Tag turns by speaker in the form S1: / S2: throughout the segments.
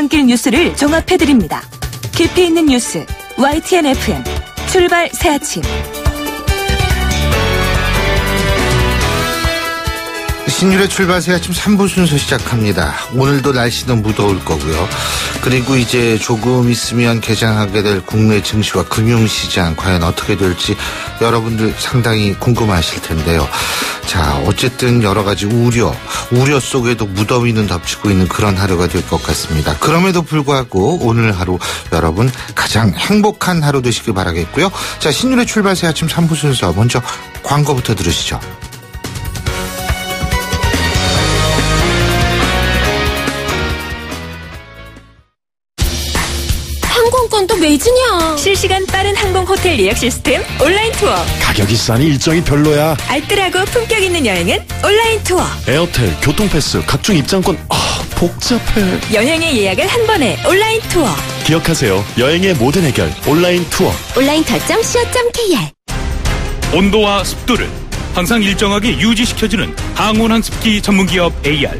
S1: 출근길 뉴스를 종합해드립니다. 깊이 있는 뉴스 YTN FM 출발 새 아침.
S2: 신율의 출발 새 아침 3부 순서 시작합니다. 오늘도 날씨는 무더울 거고요. 그리고 이제 조금 있으면 개장하게 될 국내 증시와 금융시장 과연 어떻게 될지 여러분들 상당히 궁금하실 텐데요. 자, 어쨌든 여러 가지 우려 속에도 무더위는 덮치고 있는 그런 하루가 될 것 같습니다. 그럼에도 불구하고 오늘 하루 여러분 가장 행복한 하루 되시길 바라겠고요. 자, 신율의 출발 새 아침 3부 순서 먼저 광고부터 들으시죠.
S3: 항공권도 매진이야.
S1: 실시간 빠른 항공 호텔 예약 시스템 온라인 투어.
S4: 가격이 싸니 일정이 별로야.
S1: 알뜰하고 품격 있는 여행은 온라인 투어.
S4: 에어텔, 교통패스, 각종 입장권. 복잡해.
S1: 여행의 예약은 한 번에 온라인 투어.
S4: 기억하세요. 여행의 모든 해결 온라인 투어.
S3: 온라인.co.kr.
S5: 온도와 습도를 항상 일정하게 유지시켜주는 항온항습기 전문기업 AR.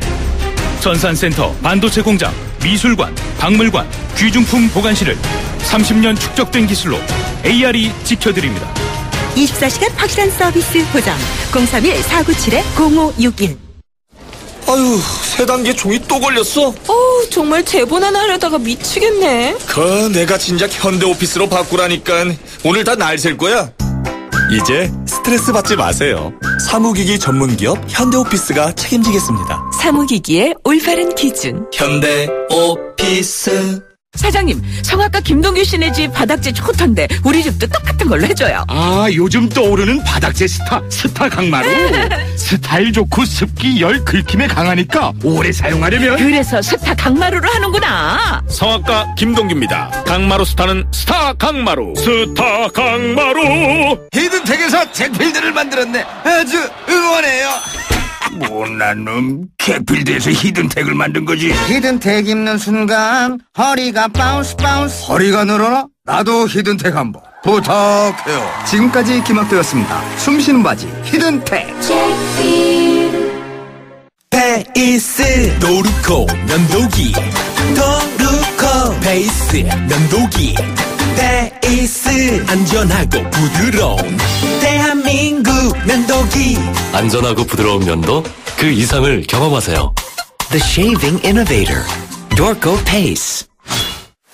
S5: 전산센터, 반도체 공장, 미술관, 박물관, 귀중품 보관실을 30년 축적된 기술로 AR이 지켜드립니다.
S1: 24시간 확실한 서비스 보장. 031-497-0561.
S6: 아유, 세 단계 종이 또 걸렸어?
S3: 정말 제본 하나 하려다가 미치겠네.
S6: 내가 진작 현대오피스로 바꾸라니까. 오늘 다 날 셀 거야. 이제 스트레스 받지 마세요. 사무기기 전문기업 현대오피스가 책임지겠습니다.
S1: 사무기기의 올바른 기준.
S6: 현대오피스.
S1: 사장님, 성악가 김동규 씨네 집 바닥재 좋던데 우리 집도 똑같은 걸로 해줘요.
S7: 요즘 떠오르는 바닥재 스타 강마루. 스타일 좋고 습기 열 긁힘에 강하니까 오래 사용하려면.
S1: 그래서 스타 강마루로 하는구나.
S5: 성악가 김동규입니다. 강마루 스타는 스타 강마루. 스타 강마루.
S7: 히든텍에서 잭필드를 만들었네. 아주 응원해요. 못난 놈, 잭필드에서 히든텍을 만든 거지.
S8: 히든텍 입는 순간 허리가 바운스.
S7: 허리가 늘어나? 나도 히든텍 한번 부탁해요.
S8: 지금까지 기막되었습니다. 숨쉬는 바지 히든텍.
S6: 베이스 도루코 면도기. 도루코 베이스 면도기. 베이스 안전하고 부드러운 대한민국 면도기.
S9: 안전하고 부드러운 면도 그 이상을 경험하세요.
S10: The Shaving Innovator, Dorco Pace.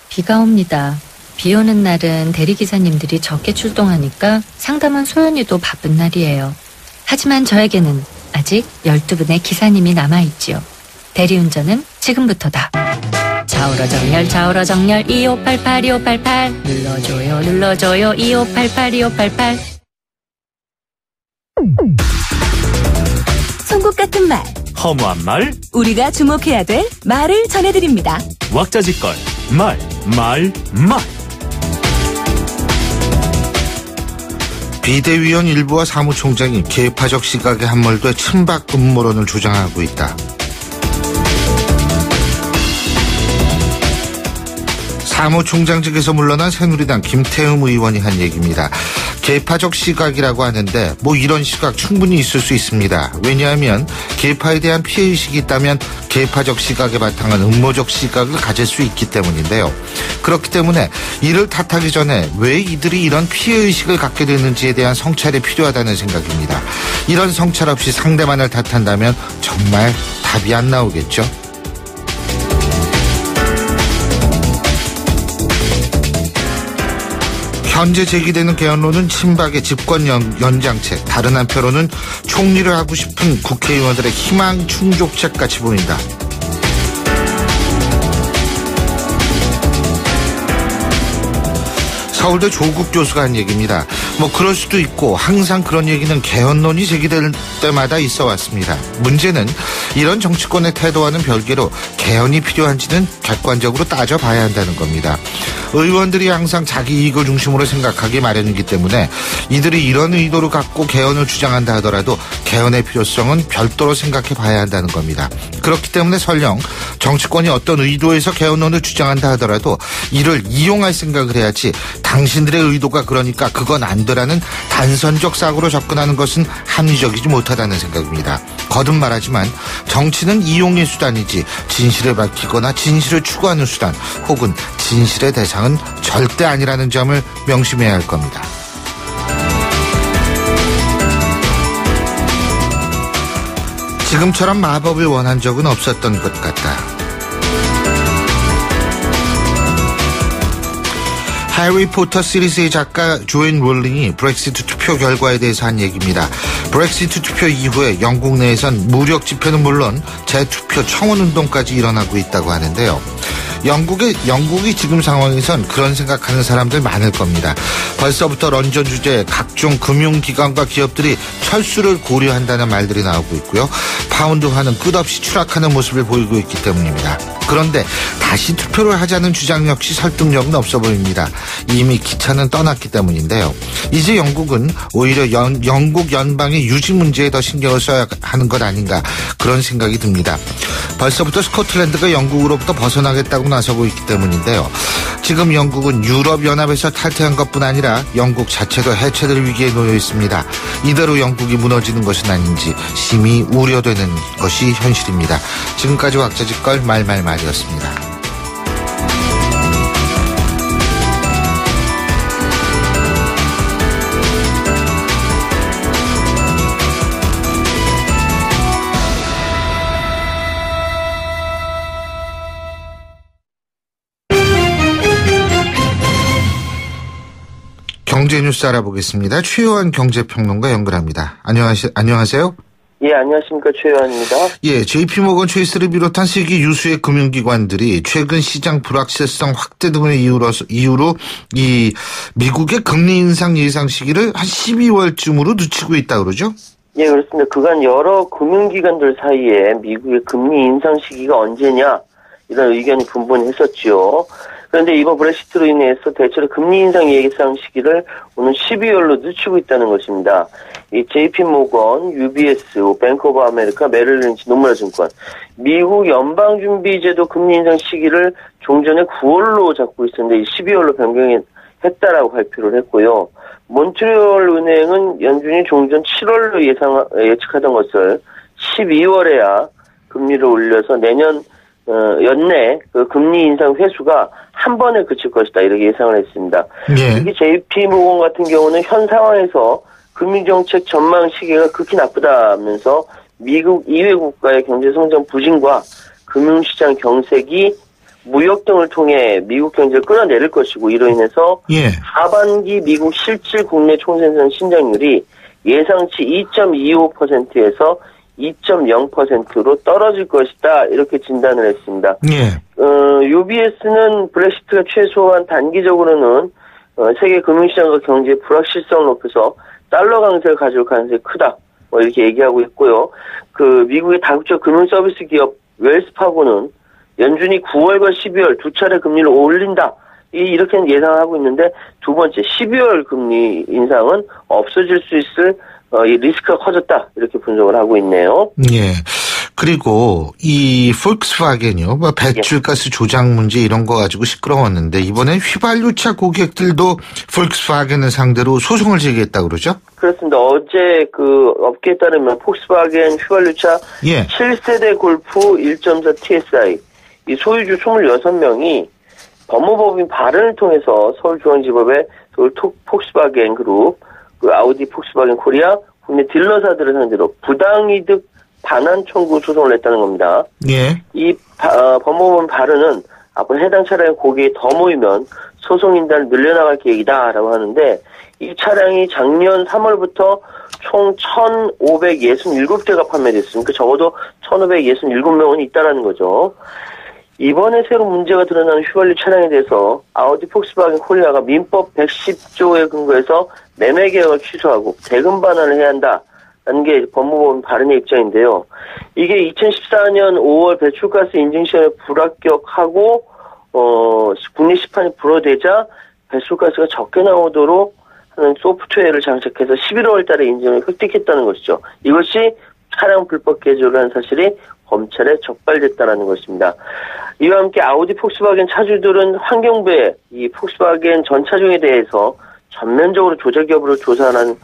S11: 비가 옵니다. 비 오는 날은 대리기사님들이 적게 출동하니까 상담원 소연이도 바쁜 날이에요. 하지만 저에게는 아직 12분의 기사님이 남아있지요. 대리운전은 지금부터다. 좌우로 정렬 2588 눌러줘요 2588.
S1: 송곳 같은 말,
S5: 허무한 말,
S1: 우리가 주목해야 될 말을 전해드립니다.
S5: 왁자지껄 말.
S2: 비대위원 일부와 사무총장이 계파적 시각에 함몰돼 친박 음모론을 주장하고 있다. 사무총장직에서 물러난 새누리당 김태흠 의원이 한 얘기입니다. 계파적 시각이라고 하는데 이런 시각 충분히 있을 수 있습니다. 왜냐하면 계파에 대한 피해의식이 있다면 계파적 시각의 바탕은 음모적 시각을 가질 수 있기 때문인데요. 그렇기 때문에 이를 탓하기 전에 왜 이들이 이런 피해의식을 갖게 됐는지에 대한 성찰이 필요하다는 생각입니다. 이런 성찰 없이 상대만을 탓한다면 정말 답이 안 나오겠죠. 현재 제기되는 개헌론은 친박의 집권 연장책, 다른 한편으로는 총리를 하고 싶은 국회의원들의 희망 충족책 같이 보인다. 서울대 조국 교수가 한 얘기입니다. 그럴 수도 있고 항상 그런 얘기는 개헌론이 제기될 때마다 있어 왔습니다. 문제는 이런 정치권의 태도와는 별개로 개헌이 필요한지는 객관적으로 따져봐야 한다는 겁니다. 의원들이 항상 자기 이익을 중심으로 생각하기 마련이기 때문에 이들이 이런 의도를 갖고 개헌을 주장한다 하더라도 개헌의 필요성은 별도로 생각해 봐야 한다는 겁니다. 그렇기 때문에 설령 정치권이 어떤 의도에서 개헌론을 주장한다 하더라도 이를 이용할 생각을 해야지 당신들의 의도가 그러니까 그건 안 되라는 단선적 사고로 접근하는 것은 합리적이지 못하다는 생각입니다. 거듭 말하지만 정치는 이용의 수단이지 진실을 밝히거나 진실을 추구하는 수단 혹은 진실의 대상은 절대 아니라는 점을 명심해야 할 겁니다. 지금처럼 마법을 원한 적은 없었던 것 같다. 해리포터 시리즈의 작가 조앤 롤링이 브렉시트 투표 결과에 대해서 한 얘기입니다. 브렉시트 투표 이후에 영국 내에선 무력 집회는 물론 재투표 청원 운동까지 일어나고 있다고 하는데요. 영국이 지금 상황에선 그런 생각하는 사람들 많을 겁니다. 벌써부터 런던 주제에 각종 금융기관과 기업들이 철수를 고려한다는 말들이 나오고 있고요. 파운드화는 끝없이 추락하는 모습을 보이고 있기 때문입니다. 그런데 다시 투표를 하자는 주장 역시 설득력은 없어 보입니다. 이미 기차는 떠났기 때문인데요. 이제 영국은 오히려 영국 연방의 유지 문제에 더 신경을 써야 하는 것 아닌가 그런 생각이 듭니다. 벌써부터 스코틀랜드가 영국으로부터 벗어나겠다고 나서고 있기 때문인데요. 지금 영국은 유럽연합에서 탈퇴한 것뿐 아니라 영국 자체도 해체될 위기에 놓여 있습니다. 이대로 영국이 무너지는 것은 아닌지 심히 우려되는 것이 현실입니다. 지금까지 왁자지껄 말말말이었습니다. 경제뉴스 알아보겠습니다. 최요한 경제평론가 연결합니다. 안녕하세요.
S12: 예, 안녕하십니까. 최요한입니다.
S2: 예, JP모건 체이스를 비롯한 세계 유수의 금융기관들이 최근 시장 불확실성 확대 등의 이유로 이 미국의 금리 인상 예상 시기를 한 12월쯤으로 늦추고 있다 그러죠?
S12: 예, 그렇습니다. 그간 여러 금융기관들 사이에 미국의 금리 인상 시기가 언제냐 이런 의견이 분분했었지요. 그런데 이번 브렉시트로 인해서 대체로 금리 인상 예상 시기를 오는 12월로 늦추고 있다는 것입니다. 이 JP모건, UBS, 뱅크 오브 아메리카, 메릴린치, 노무라증권, 미국 연방준비제도 금리 인상 시기를 종전에 9월로 잡고 있었는데 12월로 변경했다라고 발표를 했고요. 몬트리올 은행은 연준이 종전 7월로 예측하던 것을 12월에야 금리를 올려서 내년 연내 그 금리 인상 회수가 한 번에 그칠 것이다 이렇게 예상을 했습니다.
S2: 예.
S12: 특히 JP모건 같은 경우는 현 상황에서 금융정책 전망 시기가 극히 나쁘다면서 미국 이외 국가의 경제성장 부진과 금융시장 경색이 무역 등을 통해 미국 경제를 끌어내릴 것이고 이로 인해서 하반기 미국 실질 국내 총생산 신장률이 예상치 2.25%에서 2.0%로 떨어질 것이다 이렇게 진단을 했습니다. UBS는 브렉시트가 최소한 단기적으로는 세계 금융시장과 경제의 불확실성을 높여서 달러 강세를 가져올 가능성이 크다 이렇게 얘기하고 있고요. 그 미국의 다국적 금융서비스 기업 웰스파고는 연준이 9월과 12월 두 차례 금리를 올린다 이렇게 예상하고 있는데 두 번째 12월 금리 인상은 없어질 수 있을 이 리스크가 커졌다 이렇게 분석을 하고 있네요.
S2: 예. 그리고 이 폭스바겐이요, 배출가스 조작 문제 이런 거 가지고 시끄러웠는데 이번엔 휘발유차 고객들도 폭스바겐을 상대로 소송을 제기했다고 그러죠?
S12: 그렇습니다. 어제 그 업계에 따르면 폭스바겐 휘발유차 7세대 골프 1.4 TSI 이 소유주 26명이 법무법인 발언을 통해서 서울중앙지법에 서울 폭스바겐 그룹 그 아우디 폭스바겐 코리아 국내 딜러사들을 상대로 부당이득 반환 청구 소송을 냈다는 겁니다. 이 법무법인 발언은 앞으로 해당 차량의 고객이 더 모이면 소송 인단을 늘려나갈 계획이다라고 하는데 이 차량이 작년 3월부터 총 1,567대가 판매됐으니까 적어도 1,567명은 있다라는 거죠. 이번에 새로 문제가 드러나는 휘발유 차량에 대해서 아우디 폭스바겐 코리아가 민법 110조에 근거해서 매매 계약을 취소하고 대금 반환을 해야 한다라는 게 법무법인 발언의 입장인데요. 이게 2014년 5월 배출가스 인증시험에 불합격하고 국내 시판이 불어되자 배출가스가 적게 나오도록 하는 소프트웨어를 장착해서 11월 달에 인증을 획득했다는 것이죠. 이것이 차량 불법 개조를 한 사실이 검찰에 적발됐다는 것입니다. 이와 함께 아우디 폭스바겐 차주들은 환경부에 이 폭스바겐 전 차종에 대해서 전면적으로 조작 여부를 조사하는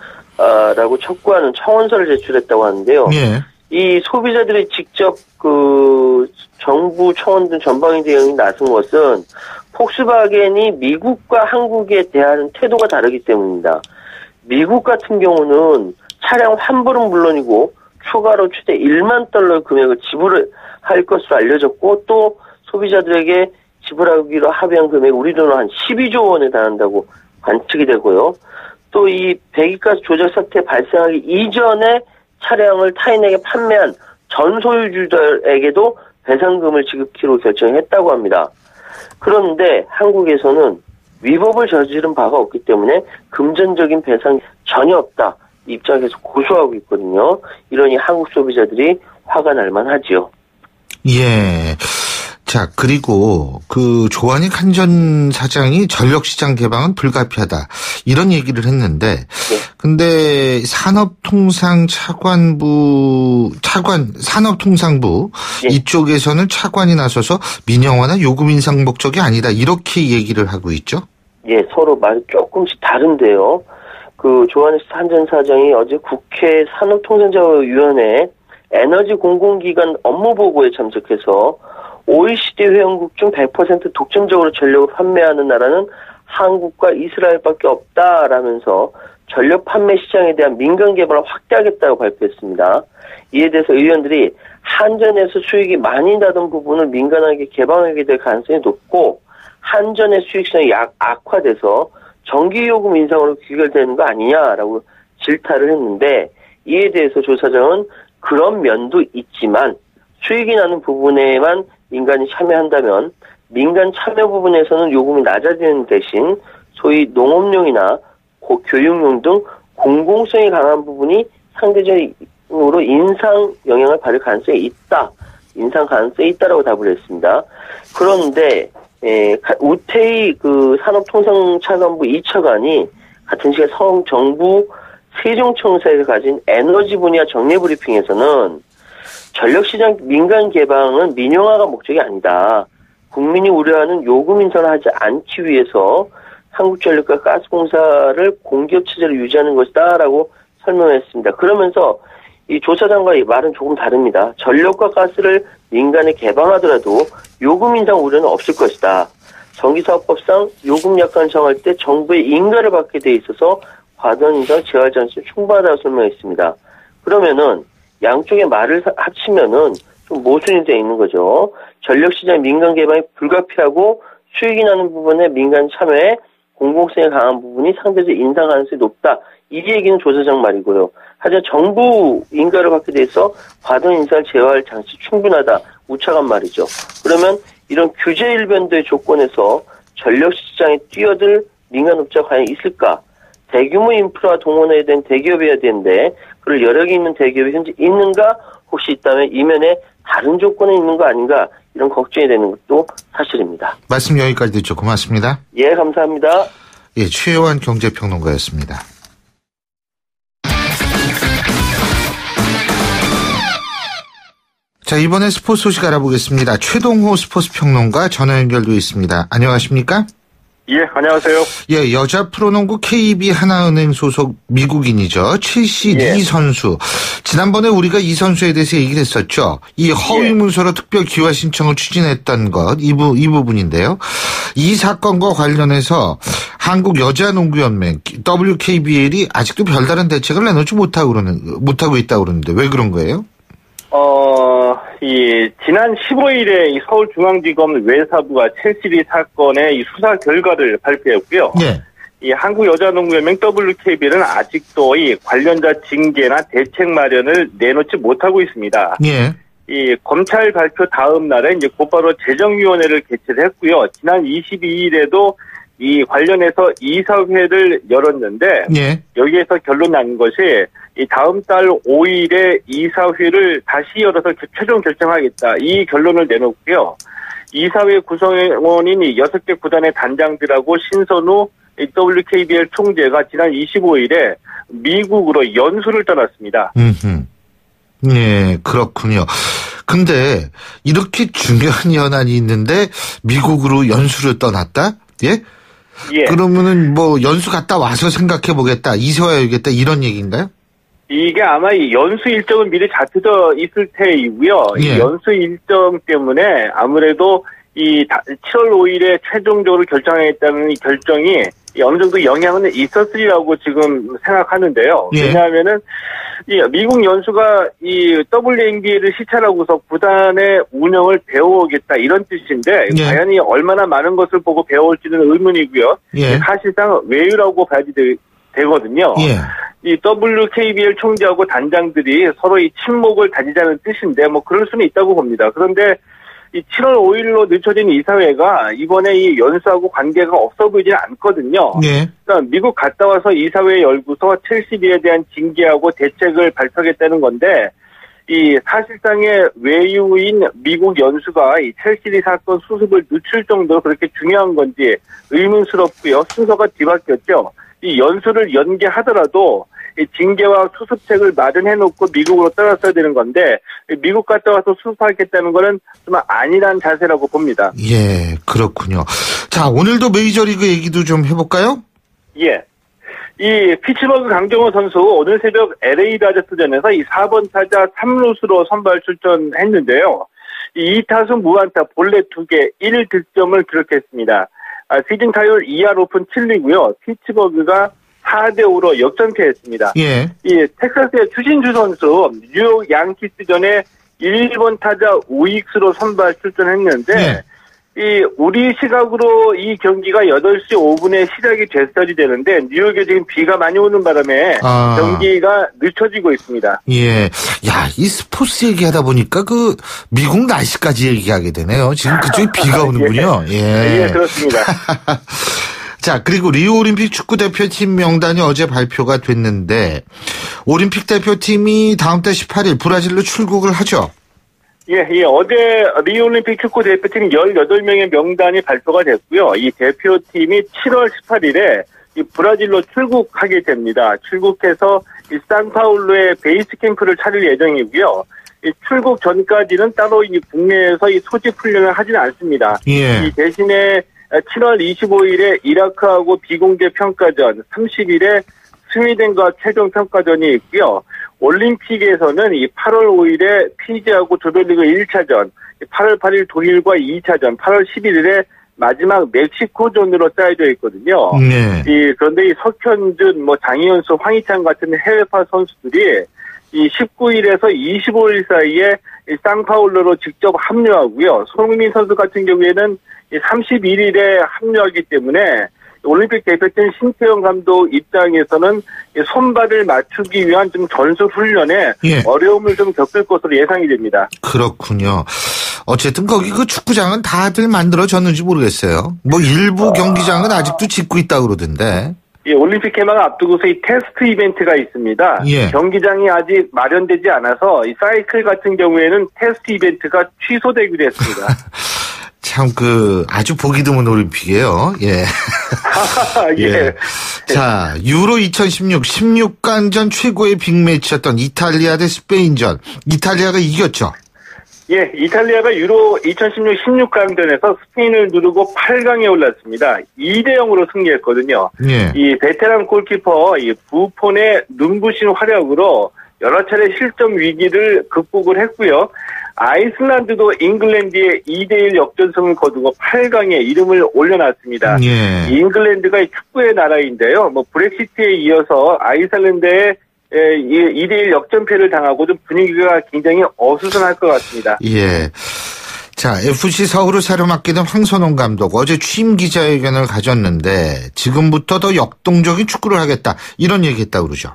S12: 라고 촉구하는 청원서를 제출했다고 하는데요.
S2: 예.
S12: 이 소비자들이 직접 그 정부 청원 등 전방위 대응이 나선 것은 폭스바겐이 미국과 한국에 대한 태도가 다르기 때문입니다. 미국 같은 경우는 차량 환불은 물론이고 추가로 최대 $1만 금액을 지불할 것으로 알려졌고 또 소비자들에게 지불하기로 합의한 금액 우리 돈으로 한 12조 원에 달한다고 관측이 되고요. 또 이 배기가스 조작 사태 발생하기 이전에 차량을 타인에게 판매한 전 소유주들에게도 배상금을 지급키로 결정했다고 합니다. 그런데 한국에서는 위법을 저지른 바가 없기 때문에 금전적인 배상이 전혀 없다. 입장에서 고소하고 있거든요. 이러니 한국 소비자들이 화가 날 만하지요.
S2: 예. 자, 그리고 그 조한익 한전 사장이 전력시장 개방은 불가피하다. 이런 얘기를 했는데, 근데 산업통상부 이쪽에서는 차관이 나서서 민영화나 요금 인상 목적이 아니다. 이렇게 얘기를 하고 있죠?
S12: 예, 서로 말이 조금씩 다른데요. 그 조한익 한전 사장이 어제 국회 산업통상자원위원회 에너지 공공기관 업무보고에 참석해서 OECD 회원국 중 100% 독점적으로 전력을 판매하는 나라는 한국과 이스라엘밖에 없다라면서 전력 판매 시장에 대한 민간 개발을 확대하겠다고 발표했습니다. 이에 대해서 의원들이 한전에서 수익이 많이 나던 부분을 민간에게 개방하게 될 가능성이 높고 한전의 수익성이 악화돼서 전기요금 인상으로 귀결되는 거 아니냐라고 질타를 했는데 이에 대해서 조 사장은 그런 면도 있지만 수익이 나는 부분에만 민간이 참여한다면 민간 참여 부분에서는 요금이 낮아지는 대신 소위 농업용이나 교육용 등 공공성이 강한 부분이 상대적으로 인상 영향을 받을 가능성이 있다. 인상 가능성이 있다라고 답을 했습니다. 그런데 우태희 그 산업통상차관부 2차관이 같은 시간 정부 세종청사에서 가진 에너지 분야 정례 브리핑에서는 전력시장 민간 개방은 민영화가 목적이 아니다. 국민이 우려하는 요금 인상을 하지 않기 위해서 한국전력과 가스공사를 공기업 체제를 유지하는 것이다라고 설명했습니다. 그러면서 이 조 사장과의 말은 조금 다릅니다. 전력과 가스를 민간에 개방하더라도 요금 인상 우려는 없을 것이다. 전기사업법상 요금 약관을 정할 때 정부의 인가를 받게 돼 있어서 과도한 인상을 제어할 가능성이 충분하다고 설명했습니다. 그러면은 양쪽의 말을 합치면은 좀 모순이 되어 있는 거죠. 전력시장 민간 개방이 불가피하고 수익이 나는 부분에 민간 참여에 공공성이 강한 부분이 상대적 인상 가능성이 높다. 이 얘기는 조 사장 말이고요. 하지만 정부 인가를 받게 돼서 과도한 인상을 제어할 장치 충분하다. 우차관 말이죠. 그러면 이런 규제 일변도의 조건에서 전력시장에 뛰어들 민간업자가 과연 있을까? 대규모 인프라 동원해야 되는 대기업이어야 되는데 그걸 여력이 있는 대기업이 현재 있는가? 혹시 있다면 이면에 다른 조건이 있는 거 아닌가? 이런 걱정이 되는 것도 사실입니다.
S2: 말씀 여기까지 듣죠. 고맙습니다.
S12: 예, 감사합니다.
S2: 예, 최요한 경제평론가였습니다. 자, 이번에 스포츠 소식 알아보겠습니다. 최동호 스포츠평론가 전화 연결돼 있습니다. 안녕하십니까?
S13: 예, 안녕하세요.
S2: 예, 여자 프로농구 KB 하나은행 소속 미국인이죠. 첼시 리 선수. 지난번에 우리가 이 선수에 대해서 얘기를 했었죠. 이 허위 문서로 특별 기화 신청을 추진했던 것, 이 부분인데요. 이 사건과 관련해서 한국 여자농구연맹 WKBL이 아직도 별다른 대책을 내놓지 못하고 있다고 그러는데 왜 그런 거예요?
S13: 지난 15일에 이 서울중앙지검 외사부가 첼시 사건의 이 수사 결과를 발표했고요.
S2: 예.
S13: 이 한국여자농구연맹 WKBL은 아직도 이 관련자 징계나 대책 마련을 내놓지 못하고 있습니다.
S2: 예.
S13: 이 검찰 발표 다음 날에 이제 곧바로 재정위원회를 개최를 했고요. 지난 22일에도 이 관련해서 이사회를 열었는데 여기에서 결론 난 것이 이 다음 달 5일에 이사회를 다시 열어서 최종 결정하겠다. 이 결론을 내놓고요. 이사회 구성원인 6개 구단의 단장들하고 신선우 WKBL 총재가 지난 25일에 미국으로 연수를 떠났습니다.
S2: 예, 그렇군요. 근데 이렇게 중요한 연안이 있는데 미국으로 연수를 떠났다? 예?
S13: 예.
S2: 그러면은 뭐 연수 갔다 와서 생각해 보겠다, 이세와야겠다 이런 얘기인가요?
S13: 이게 아마 이 연수 일정은 미리 잡혀져 있을 테이고요.
S2: 예.
S13: 이 연수 일정 때문에 아무래도 이 7월 5일에 최종적으로 결정하겠다는 이 결정이 어느 정도 영향은 있었으리라고 지금 생각하는데요.
S2: 예.
S13: 왜냐하면은 이 미국 연수가 이 WNBA를 시찰하고서 구단의 운영을 배워오겠다 이런 뜻인데
S2: 예.
S13: 과연 이 얼마나 많은 것을 보고 배워올지는 의문이고요.
S2: 예.
S13: 사실상 외유라고 봐야 되거든요.
S2: 예.
S13: 이 WKBL 총재하고 단장들이 서로 이 친목을 다지자는 뜻인데 뭐 그럴 수는 있다고 봅니다. 그런데 이 7월 5일로 늦춰진 이사회가 이번에 이 연수하고 관계가 없어 보이지는 않거든요.
S2: 예.
S13: 그러니까 미국 갔다 와서 이사회 열고서 첼시비에 대한 징계하고 대책을 발표하겠다는 건데 이 사실상의 외유인 미국 연수가 이 첼시 사건 수습을 늦출 정도로 그렇게 중요한 건지 의문스럽고요. 순서가 뒤바뀌었죠. 이 연수를 연기하더라도 이 징계와 수습책을 마련해놓고 미국으로 떠났어야 되는 건데 미국 갔다 와서 수습하겠다는 거는 좀 아니란 자세라고 봅니다.
S2: 예, 그렇군요. 자, 오늘도 메이저리그 얘기도 좀 해볼까요?
S13: 예. 이 피츠버그 강정호 선수 오늘 새벽 LA 다저스전에서 이 4번 타자 3루수로 선발 출전했는데요. 이 2타수 무안타 볼넷 2개 1득점을 기록했습니다. 시즌 타율 2할 오픈 7리고요. 피츠버그가 4대5로 역전패했습니다.
S2: 예.
S13: 이 텍사스의 추신주 선수 뉴욕 양키스전에 1번 타자 우익수로 선발 출전했는데
S2: 예.
S13: 이 우리 시각으로 이 경기가 8시 5분에 시작이 됐어야 되는데 뉴욕에 지금 비가 많이 오는 바람에 경기가 늦춰지고 있습니다.
S2: 예. 야, 이 스포츠 얘기하다 보니까 그 미국 날씨까지 얘기하게 되네요. 지금 그쪽에 비가 오는군요.
S13: 예, 그렇습니다.
S2: 자, 그리고 리우 올림픽 축구 대표팀 명단이 어제 발표가 됐는데 올림픽 대표팀이 다음 달 18일 브라질로 출국을 하죠.
S13: 예, 어제 리우 올림픽 축구 대표팀 18명의 명단이 발표가 됐고요. 이 대표팀이 7월 18일에 이 브라질로 출국하게 됩니다. 출국해서 이 산파울루에 베이스 캠프를 차릴 예정이고요. 이 출국 전까지는 따로 이 국내에서 이 소집 훈련을 하지는 않습니다.
S2: 예.
S13: 이 대신에 7월 25일에 이라크하고 비공개 평가전, 30일에 스웨덴과 최종 평가전이 있고요. 올림픽에서는 이 8월 5일에 피지하고 조별리그 1차전, 8월 8일 독일과 2차전, 8월 11일에 마지막 멕시코전으로 짜여져 있거든요.
S2: 네.
S13: 그런데 이 석현준, 장희연수, 황희찬 같은 해외파 선수들이 이 19일에서 25일 사이에 이 상파울루로 직접 합류하고요. 손흥민 선수 같은 경우에는 31일에 합류하기 때문에 올림픽 대표팀 신태용 감독 입장에서는 손발을 맞추기 위한 좀 전술 훈련에 어려움을 좀 겪을 것으로 예상이 됩니다.
S2: 그렇군요. 어쨌든 거기 그 축구장은 다들 만들어졌는지 모르겠어요. 일부 경기장은 아직도 짓고 있다고 그러던데.
S13: 예, 올림픽 개막을 앞두고서 이 테스트 이벤트가 있습니다.
S2: 예.
S13: 경기장이 아직 마련되지 않아서 이 사이클 같은 경우에는 테스트 이벤트가 취소되기로 했습니다.
S2: 참 아주 보기 드문 올림픽이에요. 예.
S13: 예.
S2: 자, 유로 2016 16강전 최고의 빅매치였던 이탈리아 대 스페인전. 이탈리아가 이겼죠.
S13: 예, 이탈리아가 유로 2016 16강전에서 스페인을 누르고 8강에 올랐습니다. 2대0으로 승리했거든요.
S2: 예.
S13: 이 베테랑 골키퍼 이 부폰의 눈부신 활약으로 여러 차례 실점 위기를 극복을 했고요. 아이슬란드도 잉글랜드에 2대1 역전승을 거두고 8강에 이름을 올려놨습니다.
S2: 예.
S13: 잉글랜드가 축구의 나라인데요. 브렉시트에 이어서 아이슬란드에 2대1 역전패를 당하고 좀 분위기가 굉장히 어수선할 것 같습니다.
S2: 예. 자, FC 서울을 새로 맡게 된 황선홍 감독 어제 취임 기자회견을 가졌는데 지금부터 더 역동적인 축구를 하겠다 이런 얘기했다고 그러죠.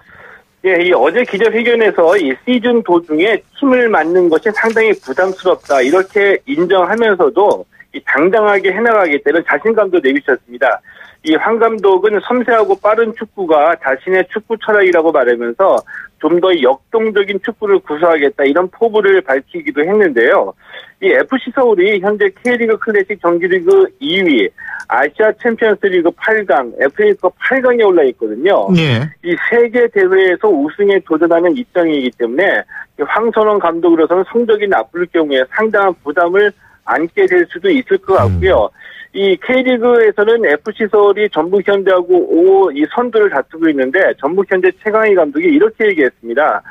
S13: 예, 이 어제 기자회견에서 이 시즌 도중에 팀을 맡는 것이 상당히 부담스럽다 이렇게 인정하면서도 당당하게 해나가겠다는 자신감도 내비쳤습니다. 이 황 감독은 섬세하고 빠른 축구가 자신의 축구 철학이라고 말하면서 좀 더 역동적인 축구를 구사하겠다 이런 포부를 밝히기도 했는데요. 이 FC 서울이 현재 K리그 클래식 정규리그 2위, 아시아 챔피언스리그 8강, FA컵 8강에 올라 있거든요.
S2: 예.
S13: 이 세 개 대회에서 우승에 도전하는 입장이기 때문에 황선홍 감독으로서는 성적이 나쁠 경우에 상당한 부담을 안게 될 수도 있을 것 같고요. 이 K리그에서는 FC 서울이 전북현대하고 이 선두를 다투고 있는데 전북현대 최강희 감독이 이렇게 얘기했습니다.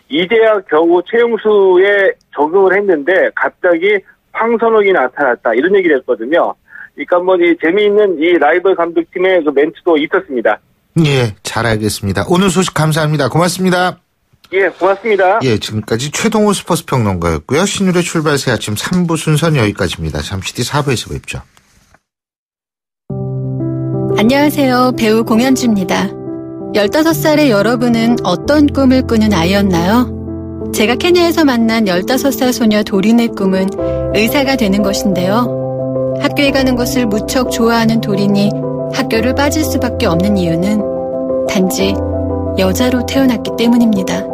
S13: 이제야 겨우 최용수에 적응을 했는데 갑자기 황선홍이 나타났다 이런 얘기를 했거든요. 그러니까 뭐 이 재미있는 이 라이벌 감독팀의 그 멘트도 있었습니다.
S2: 예, 잘 알겠습니다. 오늘 소식 감사합니다. 고맙습니다.
S13: 예, 고맙습니다.
S2: 예, 지금까지 최동호 스포츠 평론가였고요. 신율의 출발 새 아침 3부 순서는 여기까지입니다. 잠시 뒤 4부에서 뵙죠.
S14: 안녕하세요. 배우 공연주입니다. 15살의 여러분은 어떤 꿈을 꾸는 아이였나요? 제가 케냐에서 만난 15살 소녀 도린의 꿈은 의사가 되는 것인데요. 학교에 가는 것을 무척 좋아하는 도린이 학교를 빠질 수밖에 없는 이유는 단지 여자로 태어났기 때문입니다.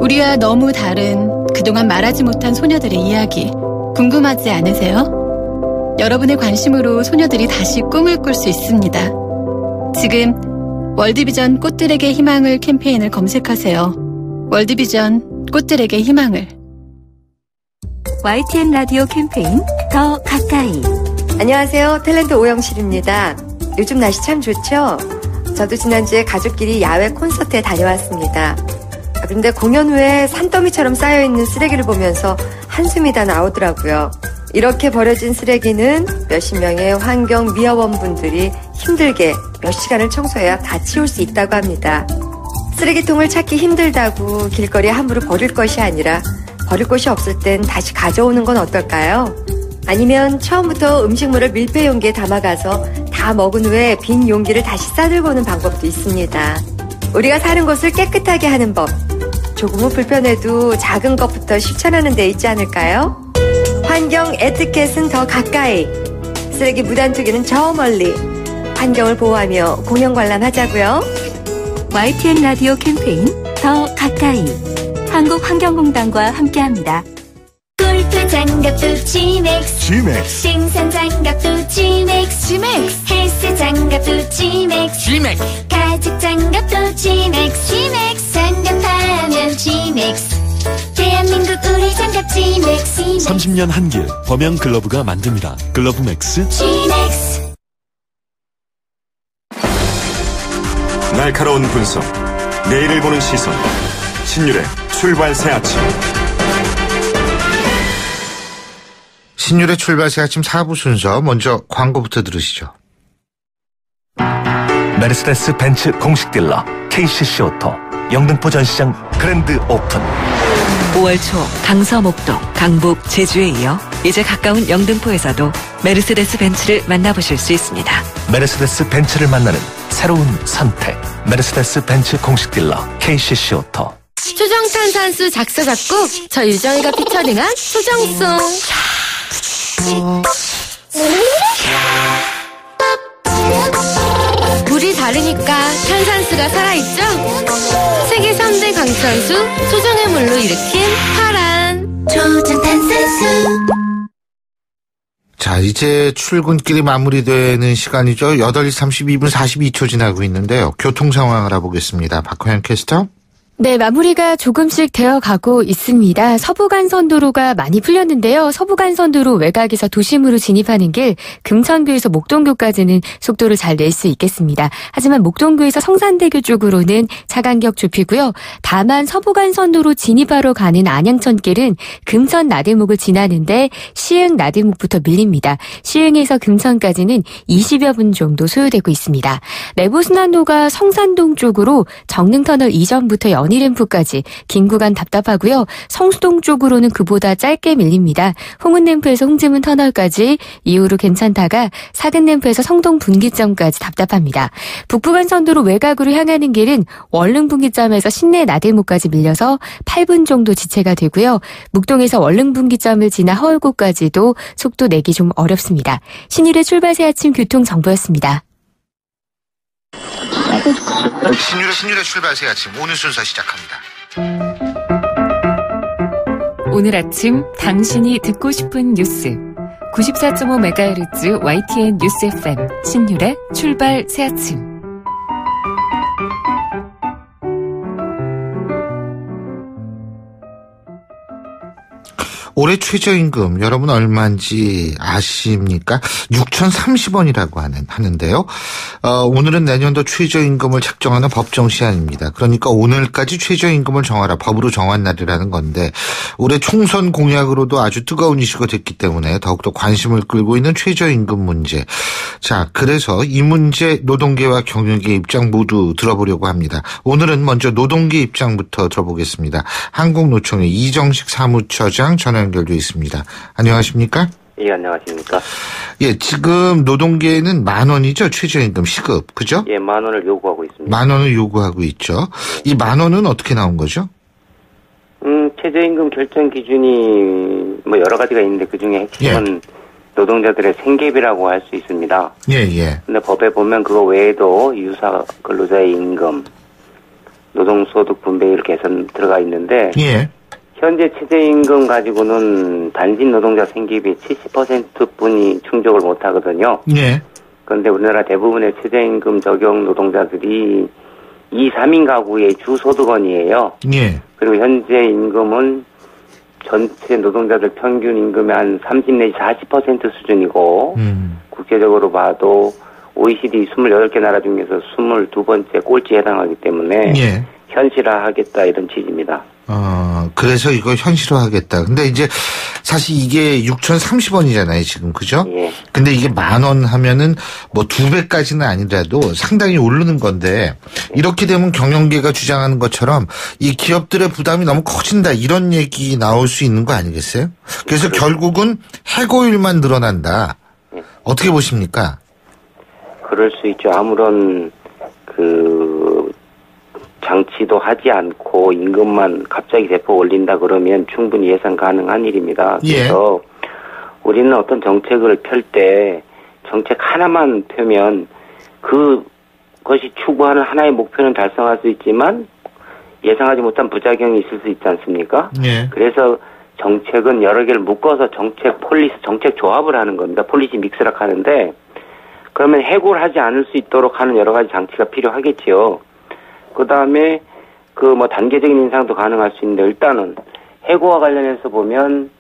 S14: 우리와 너무 다른 그동안 말하지 못한 소녀들의 이야기 궁금하지 않으세요? 여러분의 관심으로 소녀들이 다시 꿈을 꿀 수 있습니다. 지금 월드비전 꽃들에게 희망을 캠페인을 검색하세요. 월드비전 꽃들에게 희망을.
S1: YTN 라디오 캠페인 더 가까이.
S15: 안녕하세요. 탤런트 오영실입니다. 요즘 날씨 참 좋죠? 저도 지난주에 가족끼리 야외 콘서트에 다녀왔습니다. 그런데 공연 후에 산더미처럼 쌓여있는 쓰레기를 보면서 한숨이 다 나오더라고요. 이렇게 버려진 쓰레기는 몇십 명의 환경미화원분들이 힘들게 몇 시간을 청소해야 다 치울 수 있다고 합니다. 쓰레기통을 찾기 힘들다고 길거리에 함부로 버릴 것이 아니라 버릴 곳이 없을 땐 다시 가져오는 건 어떨까요? 아니면 처음부터 음식물을 밀폐 용기에 담아가서 다 먹은 후에 빈 용기를 다시 싸들고 오는 방법도 있습니다. 우리가 사는 곳을 깨끗하게 하는 법, 조금은 불편해도 작은 것부터 실천하는 데 있지 않을까요? 환경 에티켓은 더 가까이, 쓰레기 무단 투기는 저 멀리, 환경을 보호하며 공연 관람하자고요.
S1: YTN 라디오 캠페인 더 가까이, 한국환경공단과 함께합니다.
S16: 골프 장갑도 G맥스,
S7: G맥스.
S16: 등산 장갑도 G맥스,
S3: G맥스.
S16: 헬스 장갑도 G맥스,
S3: G맥스.
S16: 가죽 장갑도 G맥스, G맥스. 장갑하면 G맥스. 대한민국 우리 장갑 G맥스.
S4: 30년 한길 범영 글러브가 만듭니다. 글러브 맥스
S16: G맥스.
S17: 날카로운 분석, 내일을 보는 시선, 신율의 출발 새 아침.
S2: 신율의 출발 새 아침 4부 순서, 먼저 광고부터 들으시죠.
S18: 메르세데스 벤츠 공식 딜러 KCC 오토 영등포 전시장 그랜드 오픈.
S19: 5월 초 강서, 목동, 강북, 제주에 이어 이제 가까운 영등포에서도 메르세데스 벤츠를 만나보실 수 있습니다.
S18: 메르세데스 벤츠를 만나는 새로운 선택. 메르세데스 벤츠 공식 딜러 KCC 오토.
S3: 수정탄산수 작사 작곡 저 유정이가 피처링한 수정송. 물이 다르니까 탄산수가 살아있죠? 세계 3대 강탄수 소정의 물로 일으킨 파란
S16: 조정탄산수.
S2: 자, 이제 출근길이 마무리되는 시간이죠. 8시 32분 42초 지나고 있는데요. 교통 상황 알아보겠습니다. 박호연 캐스터.
S20: 네, 마무리가 조금씩 되어가고 있습니다. 서부간선도로가 많이 풀렸는데요. 서부간선도로 외곽에서 도심으로 진입하는 길 금천교에서 목동교까지는 속도를 잘 낼 수 있겠습니다. 하지만 목동교에서 성산대교 쪽으로는 차간격 좁히고요. 다만 서부간선도로 진입하러 가는 안양천길은 금천 나들목을 지나는데 시흥 나들목부터 밀립니다. 시흥에서 금천까지는 20여 분 정도 소요되고 있습니다. 내부순환로가 성산동 쪽으로 정릉터널 이전부터 연희램프까지 긴 구간 답답하고요. 성수동 쪽으로는 그보다 짧게 밀립니다. 홍은램프에서 홍지문 터널까지 이후로 괜찮다가 사근램프에서 성동 분기점까지 답답합니다. 북부간선도로 외곽으로 향하는 길은 월릉 분기점에서 신내 나들목까지 밀려서 8분 정도 지체가 되고요. 묵동에서 월릉 분기점을 지나 허울고까지도 속도 내기 좀 어렵습니다. 신일의 출발새 아침 교통정보였습니다.
S2: 신일의 출발새 아침 오늘 순서 시작합니다.
S20: 오늘 아침 당신이 듣고 싶은 뉴스 94.5MHz YTN 뉴스 FM 신율의 출발 새아침.
S2: 올해 최저임금 여러분 얼마인지 아십니까? 6,030원이라고 하는데요. 오늘은 내년도 최저임금을 책정하는 법정 시한입니다. 그러니까 오늘까지 최저임금을 정하라 법으로 정한 날이라는 건데 올해 총선 공약으로도 아주 뜨거운 이슈가 됐기 때문에 더욱더 관심을 끌고 있는 최저임금 문제. 자, 그래서 이 문제 노동계와 경영계 입장 모두 들어보려고 합니다. 오늘은 먼저 노동계 입장부터 들어보겠습니다. 한국노총의 이정식 사무처장 전화 연결돼 있습니다. 안녕하십니까?
S21: 예, 안녕하십니까?
S2: 예, 지금 노동계는 10,000원이죠? 최저임금 시급, 그죠?
S21: 예, 10,000원을 요구하고 있습니다.
S2: 10,000원을 요구하고 있죠. 이 10,000원은 어떻게 나온 거죠?
S21: 최저임금 결정 기준이 뭐 여러 가지가 있는데 그 중에 핵심은 노동자들의 생계비라고 할 수 있습니다.
S2: 예, 예.
S21: 근데 법에 보면 그거 외에도 유사 근로자의 임금, 노동소득 분배율 개선 들어가 있는데
S2: 예.
S21: 현재 최저임금 가지고는 단신 노동자 생계비 70%뿐이 충족을 못하거든요.
S2: 예.
S21: 그런데 우리나라 대부분의 최저임금 적용 노동자들이 2, 3인 가구의 주소득원이에요.
S2: 예.
S21: 그리고 현재 임금은 전체 노동자들 평균 임금의 한 30 내지 40% 수준이고 국제적으로 봐도 OECD 28개 나라 중에서 22번째 꼴찌에 해당하기 때문에
S2: 예.
S21: 현실화하겠다 이런 취지입니다.
S2: 그래서 이거 현실화하겠다. 근데 이제 사실 이게 6,030원이잖아요, 지금. 그죠?
S21: 예.
S2: 근데 이게 10,000원 하면은 뭐 2배까지는 아니라도 상당히 오르는 건데 이렇게 되면 경영계가 주장하는 것처럼 이 기업들의 부담이 너무 커진다 이런 얘기 나올 수 있는 거 아니겠어요? 그래서 결국은 해고율만 늘어난다. 어떻게 보십니까?
S21: 그럴 수 있죠. 아무런 장치도 하지 않고 임금만 갑자기 대폭 올린다 그러면 충분히 예상 가능한 일입니다. 그래서 우리는 어떤 정책을 펼 때 정책 하나만 펴면 그것이 추구하는 하나의 목표는 달성할 수 있지만 예상하지 못한 부작용이 있을 수 있지 않습니까?
S2: 예.
S21: 그래서 정책은 여러 개를 묶어서 정책 조합을 하는 겁니다. 폴리시 믹스락 하는데 그러면 해고를 하지 않을 수 있도록 하는 여러 가지 장치가 필요하겠지요. 그 다음에 단계적인 인상도 가능할 수 있는데 일단은 해고와 관련해서 보면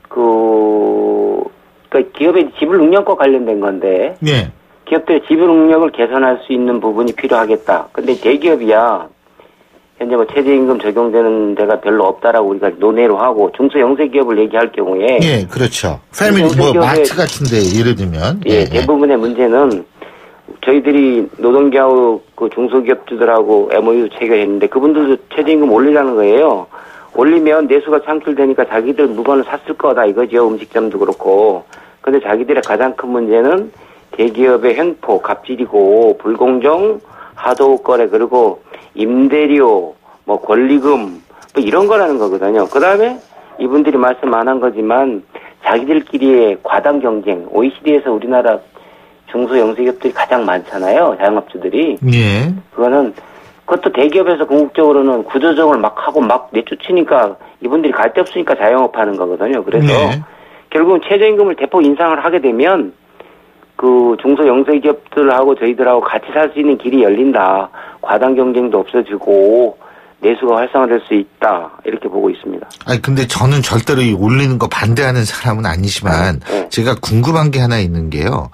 S21: 그러니까 기업의 지불 능력과 관련된 건데
S2: 예.
S21: 기업들의 지불 능력을 개선할 수 있는 부분이 필요하겠다. 근데 대기업이야 현재 최저임금 적용되는 데가 별로 없다라고 우리가 논의로 하고 중소영세기업을 얘기할 경우에
S2: 예, 그렇죠. 패밀리 마트 같은데 예를 들면
S21: 대부분의 문제는 저희들이 노동계하고 중소기업주들하고 MOU 체결했는데 그분들도 최저임금 올리라는 거예요. 올리면 내수가 창출되니까 자기들 물건을 샀을 거다 이거죠. 음식점도 그렇고. 근데 자기들의 가장 큰 문제는 대기업의 횡포, 갑질이고 불공정, 하도급 거래 그리고 임대료, 권리금 이런 거라는 거거든요. 그 다음에 이분들이 말씀 안 한 거지만 자기들끼리의 과당 경쟁, OECD에서 우리나라 중소영세기업들이 가장 많잖아요. 자영업주들이.
S2: 예.
S21: 그것도 대기업에서 궁극적으로는 구조조정을 막 하고 막 내쫓으니까 이분들이 갈 데 없으니까 자영업하는 거거든요. 그래서 결국은 최저임금을 대폭 인상을 하게 되면 중소영세기업들하고 저희들하고 같이 살 수 있는 길이 열린다. 과당 경쟁도 없어지고 내수가 활성화될 수 있다. 이렇게 보고 있습니다.
S2: 아니 근데 저는 절대로 이 올리는 거 반대하는 사람은 아니지만 제가 궁금한 게 하나 있는 게요.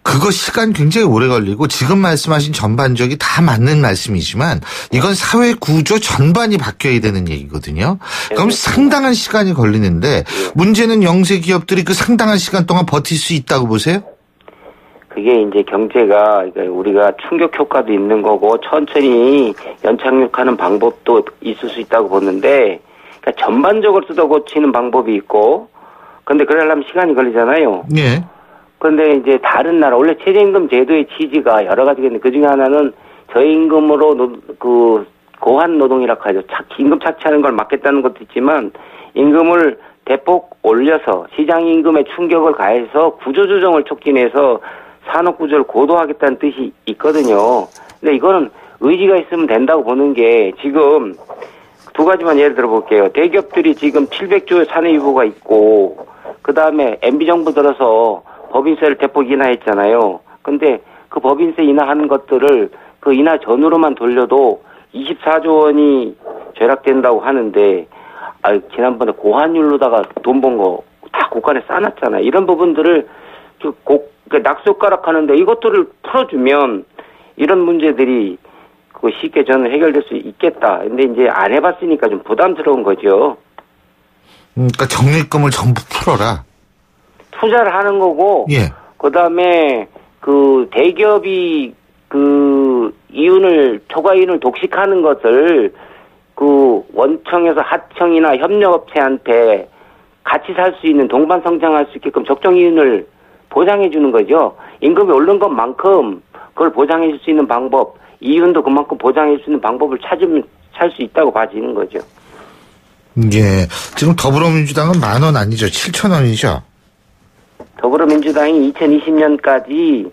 S2: 그거 시간 굉장히 오래 걸리고 지금 말씀하신 전반적이 다 맞는 말씀이지만 이건 사회 구조 전반이 바뀌어야 되는 얘기거든요. 그럼 상당한 시간이 걸리는데 문제는 영세 기업들이 그 상당한 시간 동안 버틸 수 있다고 보세요?
S21: 그게 이제 경제가 우리가 충격 효과도 있는 거고 천천히 연착륙하는 방법도 있을 수 있다고 보는데, 그러니까 전반적으로 뜯어 고치는 방법이 있고, 근데 그러려면 시간이 걸리잖아요.
S2: 예.
S21: 그런데 이제 다른 나라, 원래 최저임금 제도의 취지가 여러 가지가 있는데 그 중에 하나는 저임금으로 고환 노동이라고 하죠. 임금 착취하는 걸 막겠다는 것도 있지만 임금을 대폭 올려서 시장 임금에 충격을 가해서 구조조정을 촉진해서 산업구조를 고도화하겠다는 뜻이 있거든요. 근데 이거는 의지가 있으면 된다고 보는 게, 지금 두 가지만 예를 들어볼게요. 대기업들이 지금 700조의 산해유보가 있고, 그 다음에 MB정부 들어서 법인세를 대폭 인하했잖아요. 근데 그 법인세 인하하는 것들을 그 인하 전후로만 돌려도 24조 원이 죄락된다고 하는데, 지난번에 고환율로다가 돈 번 거 다 국간에 싸놨잖아요. 이런 부분들을 낙수가락 하는데 이것들을 풀어주면 이런 문제들이 쉽게 저는 해결될 수 있겠다. 근데 이제 안 해봤으니까 좀 부담스러운 거죠.
S2: 그러니까 적립금을 전부 풀어라.
S21: 투자를 하는 거고,
S2: 예.
S21: 그 다음에 대기업이 초과 이윤을 독식하는 것을 원청에서 하청이나 협력업체한테 같이 살 수 있는, 동반 성장할 수 있게끔 적정 이윤을 보장해 주는 거죠. 임금이 오른 것만큼 그걸 보장해 줄 수 있는 방법, 이윤도 그만큼 보장해 줄 수 있는 방법을 찾으면 살 수 있다고 봐지는 거죠.
S2: 예. 지금 더불어민주당은 10,000원 아니죠? 7,000원이죠?
S21: 더불어민주당이 2020년까지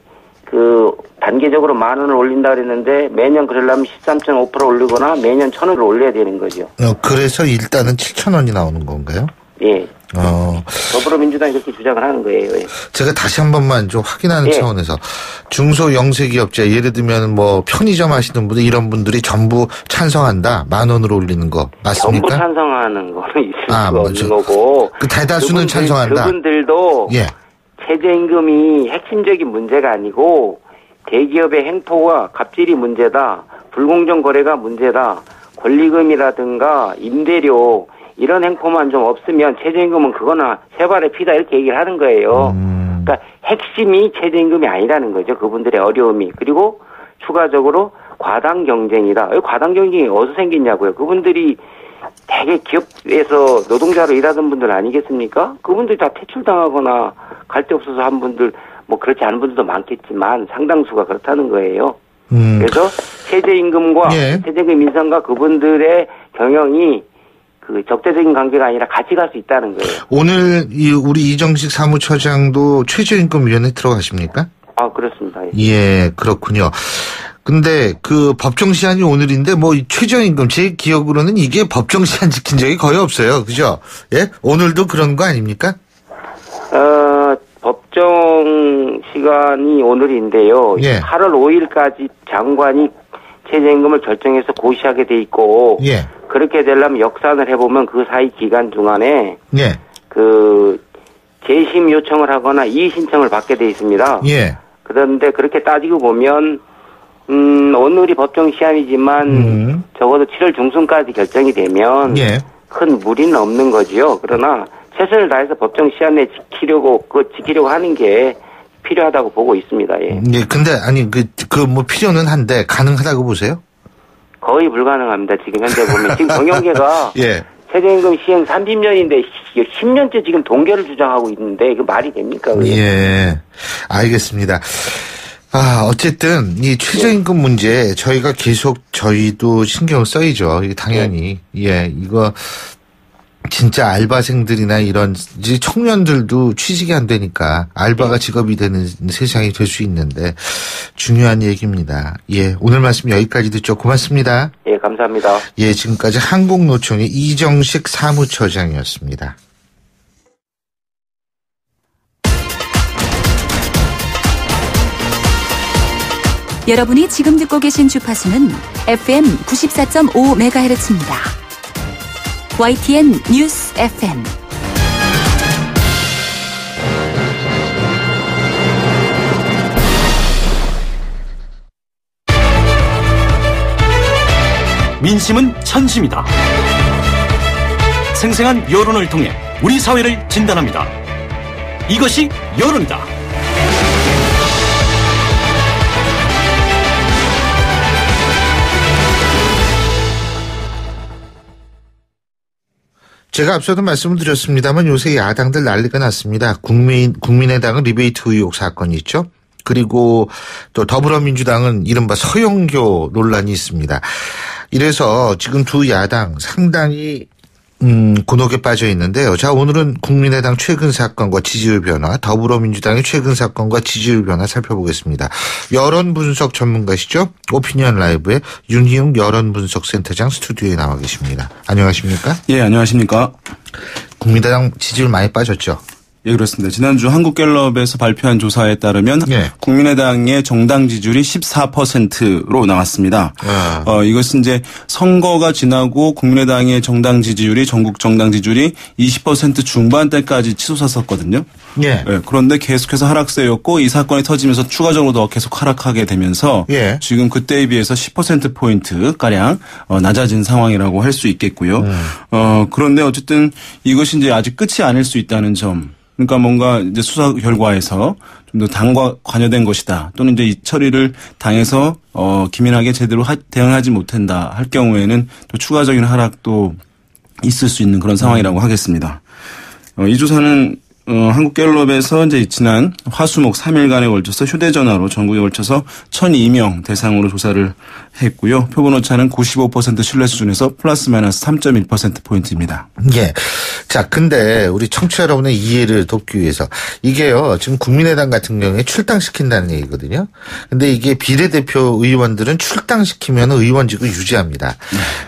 S21: 단계적으로 10,000원을 올린다 그랬는데, 매년 그러려면 13.5% 올리거나 매년 1,000원을 올려야 되는 거죠.
S2: 그래서 일단은 7,000원이 나오는 건가요?
S21: 예. 더불어민주당이 그렇게 주장을 하는 거예요. 예.
S2: 제가 다시 한 번만 좀 확인하는
S21: 예.
S2: 차원에서, 중소영세기업자, 예를 들면 편의점 하시는 분들, 이런 분들이 전부 찬성한다. 10,000원으로 올리는 거 맞습니까?
S21: 전부 찬성하는 거는 있을 수가 없는 거고.
S2: 대다수는 찬성한다.
S21: 그분들도
S2: 예.
S21: 최저임금이 핵심적인 문제가 아니고 대기업의 행포와 갑질이 문제다, 불공정 거래가 문제다, 권리금이라든가 임대료 이런 행포만 좀 없으면 최저임금은 그거나 세 발의 피다, 이렇게 얘기를 하는 거예요. 그러니까 핵심이 최저임금이 아니라는 거죠. 그분들의 어려움이. 그리고 추가적으로 과당 경쟁이다. 과당 경쟁이 어디서 생겼냐고요. 그분들이 되게 기업에서 노동자로 일하던 분들 아니겠습니까? 그분들이 다 퇴출당하거나 갈 데 없어서 한 분들, 그렇지 않은 분들도 많겠지만 상당수가 그렇다는 거예요. 그래서 최저임금과 최저임금 인상과 그분들의 경영이 적대적인 관계가 아니라 같이 갈 수 있다는 거예요.
S2: 오늘 우리 이정식 사무처장도 최저임금위원회 들어가십니까?
S21: 그렇습니다.
S2: 예, 그렇군요. 근데 법정 시한이 오늘인데 최저임금, 제 기억으로는 이게 법정 시한 지킨 적이 거의 없어요. 그죠? 예? 오늘도 그런 거 아닙니까?
S21: 법정 시간이 오늘인데요.
S2: 예.
S21: 8월 5일까지 장관이 최저임금을 결정해서 고시하게 돼 있고,
S2: 예.
S21: 그렇게 되려면 역산을 해보면 그 사이 기간 동안에
S2: 예.
S21: 재심 요청을 하거나 이의 신청을 받게 돼 있습니다.
S2: 예.
S21: 그런데 그렇게 따지고 보면 오늘이 법정 시한이지만 적어도 7월 중순까지 결정이 되면
S2: 예.
S21: 큰 무리는 없는 거지요. 그러나 최선을 다해서 법정 시한에 지키려고 하는 게 필요하다고 보고 있습니다. 예.
S2: 예. 근데 필요는 한데 가능하다고 보세요?
S21: 거의 불가능합니다. 지금 현재 보면 지금 경영계가
S2: 예.
S21: 최저임금 시행 30년인데 10년째 지금 동결을 주장하고 있는데 그 말이 됩니까? 그게?
S2: 예. 알겠습니다. 어쨌든 이 최저임금 문제 저희가 계속 저희도 신경을 써야죠. 이게 당연히. 예. 이거 진짜 알바생들이나 이런 청년들도 취직이 안 되니까 알바가 직업이 되는 세상이 될 수 있는데 중요한 얘기입니다. 예, 오늘 말씀 여기까지 듣죠. 고맙습니다.
S21: 예, 감사합니다.
S2: 예, 지금까지 한국노총의 이정식 사무처장이었습니다.
S1: 여러분이 지금 듣고 계신 주파수는 FM 94.5MHz입니다. YTN 뉴스 FM.
S5: 민심은 천심이다. 생생한 여론을 통해 우리 사회를 진단합니다. 이것이 여론이다.
S2: 제가 앞서도 말씀을 드렸습니다만 요새 야당들 난리가 났습니다. 국민의당은 리베이트 의혹 사건이 있죠. 그리고 또 더불어민주당은 이른바 서영교 논란이 있습니다. 이래서 지금 두 야당 상당히 곤혹에 빠져 있는데요. 자, 오늘은 국민의당 최근 사건과 지지율 변화, 더불어민주당의 최근 사건과 지지율 변화 살펴보겠습니다. 여론 분석 전문가시죠? 오피니언 라이브의 윤희웅 여론 분석 센터장 스튜디오에 나와 계십니다. 안녕하십니까?
S8: 예, 안녕하십니까?
S2: 국민의당 지지율 많이 빠졌죠?
S8: 예, 그렇습니다. 지난주 한국갤럽에서 발표한 조사에 따르면 국민의당의 정당 지지율이 14%로 나왔습니다. 이것은 이제 선거가 지나고 국민의당의 정당 지지율이 전국 정당 지지율이 20% 중반대까지 치솟았었거든요. 예. 그런데 계속해서 하락세였고 이 사건이 터지면서 추가적으로 더 계속 하락하게 되면서 지금 그때에 비해서 10%포인트가량 낮아진 상황이라고 할 수 있겠고요. 그런데 어쨌든 이것이 이제 아직 끝이 아닐 수 있다는 점. 그러니까 뭔가 이제 수사 결과에서 좀 더 당과 관여된 것이다. 또는 이제 이 처리를 당에서 기민하게 제대로 대응하지 못한다 할 경우에는 또 추가적인 하락도 있을 수 있는 그런 상황이라고 하겠습니다. 이 조사는 한국갤럽에서 이제 지난 화수목 3일간에 걸쳐서 휴대전화로 전국에 걸쳐서 1,002명 대상으로 조사를 했고요. 표본 오차는 95% 신뢰 수준에서 플러스 마이너스 3.1%포인트입니다.
S2: 예. 자, 근데 우리 청취자 여러분의 이해를 돕기 위해서 이게요, 지금 국민의당 같은 경우에 출당시킨다는 얘기거든요. 근데 이게 비례대표 의원들은 출당시키면 의원직을 유지합니다.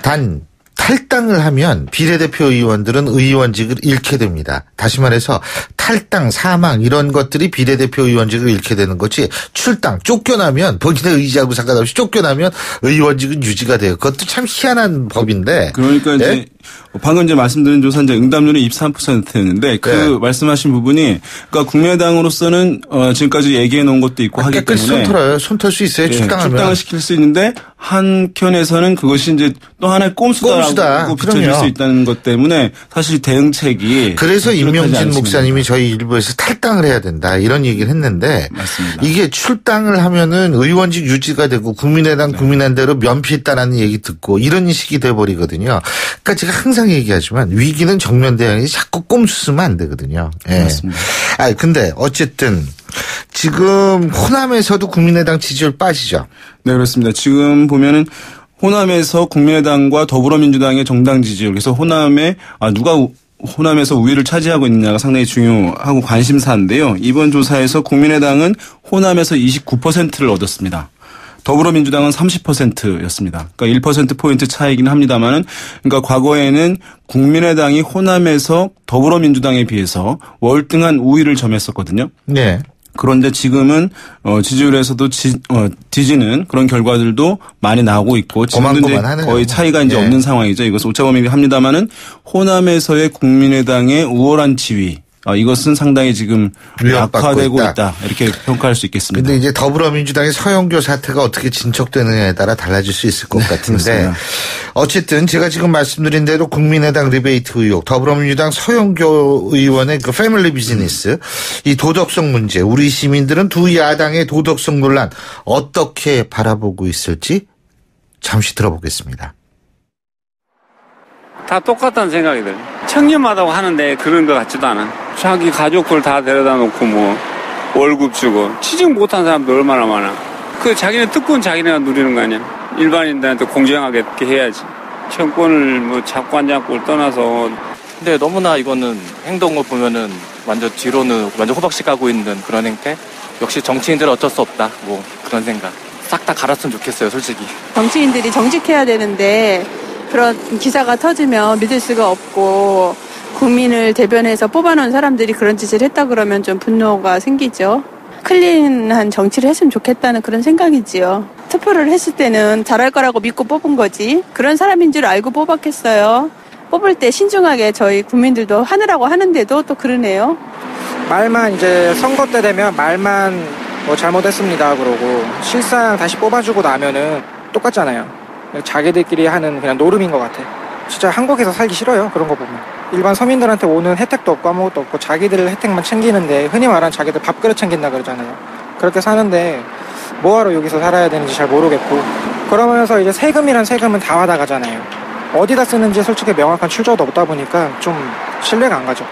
S2: 단, 탈당을 하면 비례대표 의원들은 의원직을 잃게 됩니다. 다시 말해서 탈당, 사망 이런 것들이 비례대표 의원직을 잃게 되는 거지 출당, 쫓겨나면 본인의 의지하고 상관없이 쫓겨나면 의원직은 유지가 돼요. 그것도 참 희한한 법인데.
S8: 그러니까 이제 방금 이제 말씀드린 조사 이제 응답률이 23%였는데 그 말씀하신 부분이 그러니까 국민의당으로서는 지금까지 얘기해 놓은 것도 있고 하기 때문에
S2: 손 털어요. 손 털 수 있어요. 출당하면.
S8: 출당을 시킬 수 있는데 한켠에서는 그것이 이제 또 하나의 꼼수다라고 비춰질 수 있다는 것 때문에 사실 대응책이
S2: 그래서 임명진 목사님이 저희 일부에서 탈당을 해야 된다 이런 얘기를 했는데
S8: 맞습니다.
S2: 이게 출당을 하면은 의원직 유지가 되고 국민의당 국민한대로 면피했다라는 얘기 듣고 이런 식이 돼버리거든요. 그러니까 제가 항상 얘기하지만 위기는 정면 대응이 자꾸 꼼수 쓰면 안 되거든요. 예.
S8: 맞습니다.
S2: 근데 어쨌든 지금 호남에서도 국민의당 지지율 빠지죠.
S8: 네, 그렇습니다. 지금 보면은 호남에서 국민의당과 더불어민주당의 정당 지지율, 그래서 호남에 누가 호남에서 우위를 차지하고 있느냐가 상당히 중요하고 관심사인데요. 이번 조사에서 국민의당은 호남에서 29%를 얻었습니다. 더불어민주당은 30%였습니다. 그러니까 1%포인트 차이긴 합니다만은, 그러니까 과거에는 국민의당이 호남에서 더불어민주당에 비해서 월등한 우위를 점했었거든요.
S2: 네.
S8: 그런데 지금은 지지율에서도 뒤지는 그런 결과들도 많이 나오고 있고 지금도 이제 거의 차이가 이제 없는 상황이죠. 이것은 오차범위합니다만은 호남에서의 국민의당의 우월한 지위. 이것은 상당히 지금 약화되고 있다. 이렇게 평가할 수 있겠습니다.
S2: 그런데 이제 더불어민주당의 서영교 사태가 어떻게 진척되느냐에 따라 달라질 수 있을 것 같은데
S8: 그렇습니다.
S2: 어쨌든 제가 지금 말씀드린 대로 국민의당 리베이트 의혹, 더불어민주당 서영교 의원의 그 패밀리 비즈니스, 이 도덕성 문제, 우리 시민들은 두 야당의 도덕성 논란 어떻게 바라보고 있을지 잠시 들어보겠습니다.
S22: 다 똑같다는 생각이 들어요. 청렴하다고 하는데 그런 것 같지도 않아. 자기 가족들 다 데려다 놓고 뭐 월급 주고 취직 못한 사람도 얼마나 많아. 그 자기네 특권 자기네가 누리는 거 아니야. 일반인들한테 공정하게 이렇게 해야지. 정권을 뭐 잡고 안 잡고를 떠나서.
S23: 근데 너무나 이거는 행동을 보면은 완전 뒤로는 완전 호박씨 까고 있는 그런 행태. 역시 정치인들은 어쩔 수 없다. 뭐 그런 생각. 싹 다 갈았으면 좋겠어요, 솔직히.
S24: 정치인들이 정직해야 되는데 그런 기사가 터지면 믿을 수가 없고 국민을 대변해서 뽑아놓은 사람들이 그런 짓을 했다 그러면 좀 분노가 생기죠. 클린한 정치를 했으면 좋겠다는 그런 생각이지요. 투표를 했을 때는 잘할 거라고 믿고 뽑은 거지. 그런 사람인 줄 알고 뽑았겠어요. 뽑을 때 신중하게 저희 국민들도 하느라고 하는데도 또 그러네요.
S25: 말만 이제 선거 때 되면 말만 뭐 잘못했습니다 그러고 실상 다시 뽑아주고 나면은 똑같잖아요. 자기들끼리 하는 그냥 노름인 것 같아. 진짜 한국에서 살기 싫어요. 그런 거 보면. 일반 서민들한테 오는 혜택도 없고 아무것도 없고 자기들 혜택만 챙기는데 흔히 말하는 자기들 밥그릇 챙긴다 그러잖아요. 그렇게 사는데 뭐하러 여기서 살아야 되는지 잘 모르겠고 그러면서 이제 세금이란 세금은 다 받아가잖아요. 어디다 쓰는지 솔직히 명확한 출처도 없다 보니까 좀 신뢰가 안 가죠.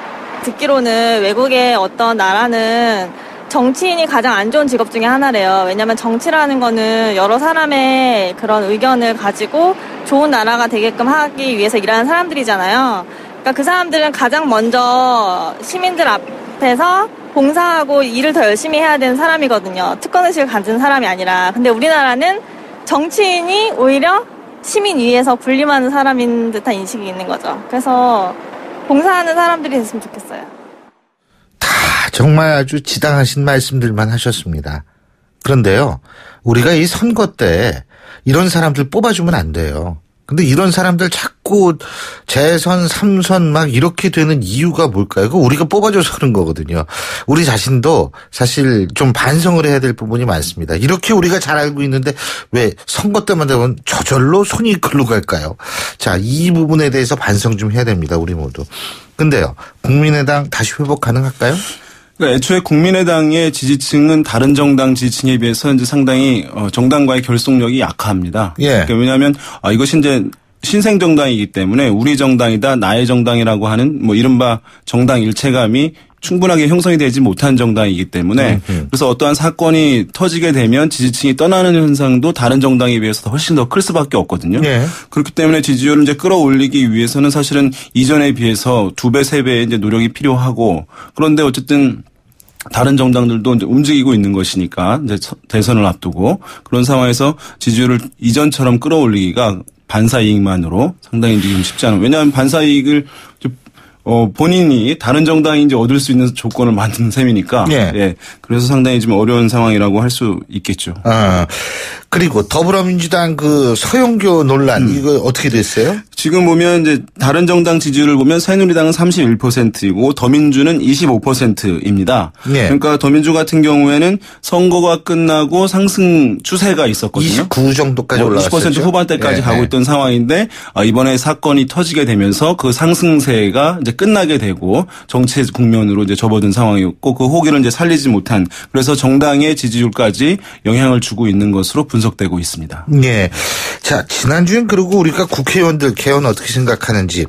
S6: 듣기로는 외국의 어떤 나라는 정치인이 가장 안 좋은 직업 중에 하나래요. 왜냐하면 정치라는 거는 여러 사람의 그런 의견을 가지고 좋은 나라가 되게끔 하기 위해서 일하는 사람들이잖아요. 그러니까 그 사람들은 가장 먼저 시민들 앞에서 봉사하고 일을 더 열심히 해야 되는 사람이거든요. 특권의식을 가진 사람이 아니라. 근데 우리나라는 정치인이 오히려 시민 위에서 군림하는 사람인 듯한 인식이 있는 거죠. 그래서 봉사하는 사람들이 됐으면 좋겠어요.
S2: 다 정말 아주 지당하신 말씀들만 하셨습니다. 그런데요, 우리가 이 선거 때 이런 사람들 뽑아주면 안 돼요. 근데 이런 사람들 자꾸 재선, 3선 막 이렇게 되는 이유가 뭘까요? 그거 우리가 뽑아줘서 그런 거거든요. 우리 자신도 사실 좀 반성을 해야 될 부분이 많습니다. 이렇게 우리가 잘 알고 있는데 왜 선거 때만 되면 저절로 손이 글로 갈까요? 자, 이 부분에 대해서 반성 좀 해야 됩니다. 우리 모두. 근데요, 국민의당 다시 회복 가능할까요?
S8: 그러니까 애초에 국민의당의 지지층은 다른 정당 지지층에 비해서 이제 상당히 정당과의 결속력이 약합니다.
S2: 예.
S8: 그러니까 왜냐하면 이것이 이제 신생 정당이기 때문에 우리 정당이다, 나의 정당이라고 하는 뭐 이른바 정당 일체감이 충분하게 형성이 되지 못한 정당이기 때문에 그래서 어떠한 사건이 터지게 되면 지지층이 떠나는 현상도 다른 정당에 비해서 훨씬 더 클 수밖에 없거든요.
S2: 네.
S8: 그렇기 때문에 지지율을 이제 끌어올리기 위해서는 사실은 이전에 비해서 2배, 3배의 이제 노력이 필요하고 그런데 어쨌든 다른 정당들도 이제 움직이고 있는 것이니까 이제 대선을 앞두고 그런 상황에서 지지율을 이전처럼 끌어올리기가 반사 이익만으로 상당히 지금 쉽지 않아요. 왜냐하면 반사 이익을 본인이 다른 정당이 이제 얻을 수 있는 조건을 만드는 셈이니까.
S2: 예.
S8: 예. 그래서 상당히 좀 어려운 상황이라고 할 수 있겠죠.
S2: 그리고 더불어민주당 그 서영교 논란 이거 어떻게 됐어요?
S8: 지금 보면 이제 다른 정당 지지율을 보면 새누리당은 31%이고 더민주는 25%입니다.
S2: 예.
S8: 그러니까 더민주 같은 경우에는 선거가 끝나고 상승 추세가 있었거든요.
S2: 29 정도까지 올라갔었죠.
S8: 20% 후반대까지
S2: 예.
S8: 가고 있던 상황인데 이번에 사건이 터지게 되면서 그 상승세가 이제 끝나게 되고 정치의 국면으로 이제 접어든 상황이었고 그 호기를 이제 살리지 못한 그래서 정당의 지지율까지 영향을 주고 있는 것으로 분석되고 있습니다.
S2: 네. 자, 지난주엔 그리고 우리가 국회의원들 개헌 어떻게 생각하는지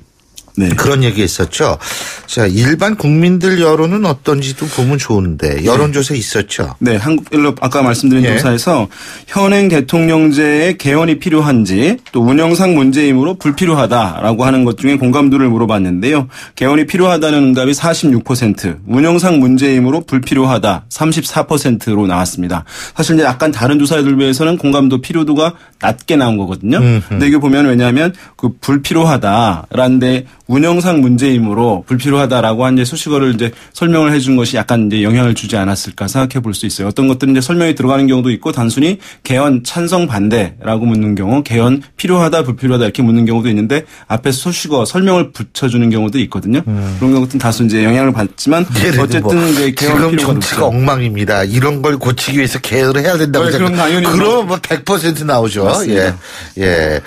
S8: 네.
S2: 그런 얘기 있었죠. 자, 일반 국민들 여론은 어떤지도 보면 좋은데 여론조사 있었죠.
S8: 네. 한국갤럽 아까 말씀드린
S2: 예.
S8: 조사에서 현행 대통령제의 개헌이 필요한지 또 운영상 문제이므로 불필요하다라고 하는 것 중에 공감도를 물어봤는데요. 개헌이 필요하다는 응답이 46%, 운영상 문제이므로 불필요하다 34%로 나왔습니다. 사실 이제 약간 다른 조사에 비해서는 공감도 필요도가 낮게 나온 거거든요. 근데 이게 보면 왜냐하면 그 불필요하다라는 데 운영상 문제이므로 불필요하다라고 한 이제 수식어를 이제 설명을 해준 것이 약간 이제 영향을 주지 않았을까 생각해 볼 수 있어요. 어떤 것들은 이제 설명이 들어가는 경우도 있고 단순히 개헌 찬성 반대라고 묻는 경우, 개헌 필요하다 불필요하다 이렇게 묻는 경우도 있는데 앞에 수식어 설명을 붙여주는 경우도 있거든요. 그런 경우는 다소 이제 영향을 받지만 어쨌든 이제 개헌
S2: 지금 정치가 엉망입니다. 이런 걸 고치기 위해서 개헌을 해야 된다고
S8: 그럼 당연히
S2: 그러면 뭐 100% 나오죠.
S8: 맞습니다.
S2: 예.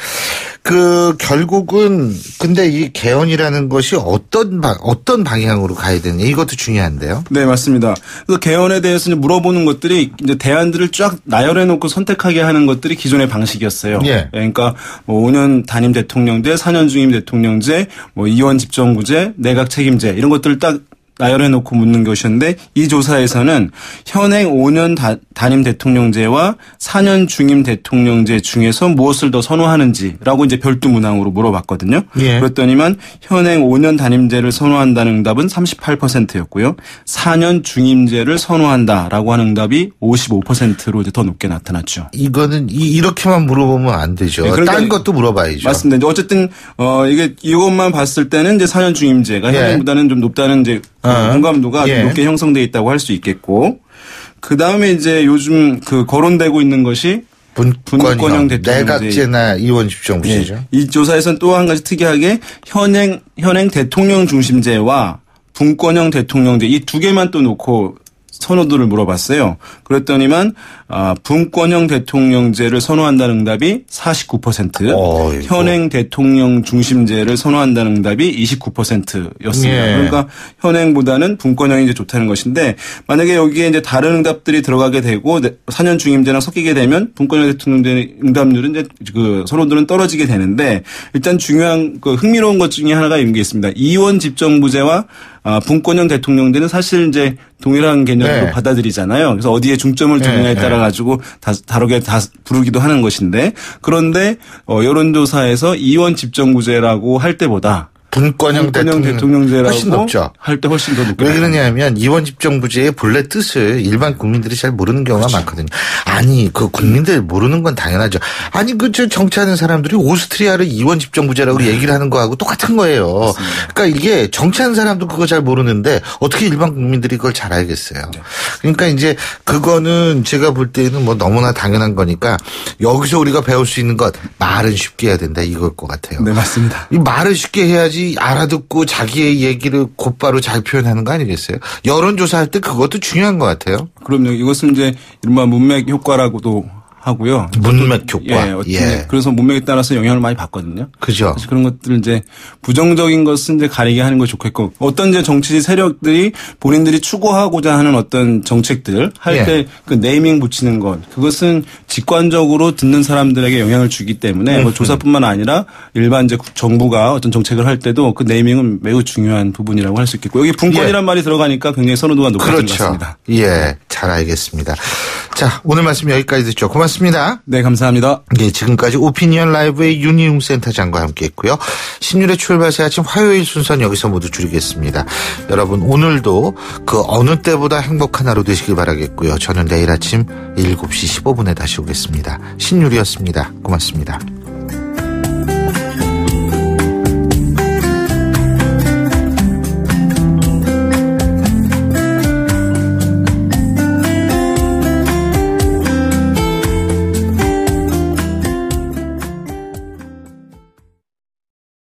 S2: 그 결국은 근데 이 개헌이라는 것이 어떤 방향으로 가야 되느냐 이것도 중요한데요.
S8: 네, 맞습니다. 그 개헌에 대해서 이제 물어보는 것들이 이제 대안들을 쫙 나열해 놓고 선택하게 하는 것들이 기존의 방식이었어요.
S2: 예.
S8: 그러니까 뭐 5년 단임 대통령제, 4년 중임 대통령제, 뭐 이원 집정부제, 내각 책임제 이런 것들을 딱 나열해 놓고 묻는 것이었는데 이 조사에서는 현행 5년 단임 대통령제와 4년 중임 대통령제 중에서 무엇을 더 선호하는지라고 이제 별도 문항으로 물어봤거든요.
S2: 예.
S8: 그랬더니만 현행 5년 단임제를 선호한다는 응답은 38%였고요. 4년 중임제를 선호한다라고 하는 응답이 55%로 이제 더 높게 나타났죠.
S2: 이거는 이렇게만 물어보면 안 되죠.
S8: 네, 그러니까
S2: 딴 것도 물어봐야죠.
S8: 맞습니다. 어쨌든 이게 이것만 봤을 때는 이제 4년 중임제가 현행보다는 좀 높다는 이제 공감도가
S2: 예.
S8: 높게 형성돼 있다고 할 수 있겠고 그 다음에 이제 요즘 그 거론되고 있는 것이 분권형 대통령제,
S2: 내각제나 이원 집정부제죠.
S8: 예. 이 조사에서는 또 한 가지 특이하게 현행 대통령 중심제와 분권형 대통령제 이 두 개만 또 놓고 선호도를 물어봤어요. 그랬더니만 분권형 대통령제를 선호한다는 응답이 49%, 현행 대통령 중심제를 선호한다는 응답이 29%였습니다.
S2: 예.
S8: 그러니까 현행보다는 분권형이 이제 좋다는 것인데 만약에 여기에 이제 다른 응답들이 들어가게 되고 4년 중임제랑 섞이게 되면 분권형 대통령제 응답률은 이제 그 서로들은 떨어지게 되는데 일단 중요한 그 흥미로운 것 중에 하나가 이런 게 있습니다. 이원 집정부제와 분권형 대통령제는 사실 이제 동일한 개념으로 받아들이잖아요. 그래서 어디에 중점을 두느냐에 따라 가지고 다르게 부르기도 하는 것인데 그런데 여론조사에서 이원 집정부제라고 할 때보다
S2: 분권형 대통령제라고
S8: 훨씬 높죠. 할 때 훨씬 더 높게.
S2: 왜 그러냐면 이원 집정부제의 본래 뜻을 일반 국민들이 잘 모르는 경우가 많거든요. 아니 그 국민들 모르는 건 당연하죠. 아니 저 정치하는 사람들이 오스트리아를 이원 집정부제라고 얘기를 하는 거하고 똑같은 거예요. 맞습니다. 그러니까 이게 정치하는 사람도 그거 잘 모르는데 어떻게 일반 국민들이 그걸 잘 알겠어요. 그러니까 이제 그거는 제가 볼 때는 뭐 너무나 당연한 거니까 여기서 우리가 배울 수 있는 것 말은 쉽게 해야 된다 이걸 것 같아요.
S8: 네 맞습니다.
S2: 이 말을 쉽게 해야지 알아듣고 자기의 얘기를 곧바로 잘 표현하는 거 아니겠어요? 여론조사할 때 그것도 중요한 것 같아요.
S8: 그럼요. 이것은 이제 이른바 문맥 효과라고도 하고요.
S2: 문맥 효과.
S8: 예. 그래서 문맥에 따라서 영향을 많이 받거든요.
S2: 그죠.
S8: 그런 것들을 이제 부정적인 것은 이제 가리게 하는 것이 좋겠고 어떤 이제 정치 세력들이 본인들이 추구하고자 하는 어떤 정책들 할 때 그 네이밍 붙이는 것 그것은 직관적으로 듣는 사람들에게 영향을 주기 때문에 뭐 조사뿐만 아니라 일반 이제 정부가 어떤 정책을 할 때도 그 네이밍은 매우 중요한 부분이라고 할 수 있겠고 여기 분권이란 말이 들어가니까 굉장히 선호도가 높아진 것 같습니다.
S2: 예, 잘 알겠습니다. 자, 오늘 말씀 여기까지 듣죠. 고맙습니다.
S8: 네, 감사합니다.
S2: 네, 지금까지 오피니언 라이브의 윤희웅 센터장과 함께했고요. 신율의 출발새 아침 화요일 순서는 여기서 모두 줄이겠습니다. 여러분 오늘도 그 어느 때보다 행복한 하루 되시길 바라겠고요. 저는 내일 아침 7시 15분에 다시 오겠습니다. 신율이었습니다. 고맙습니다.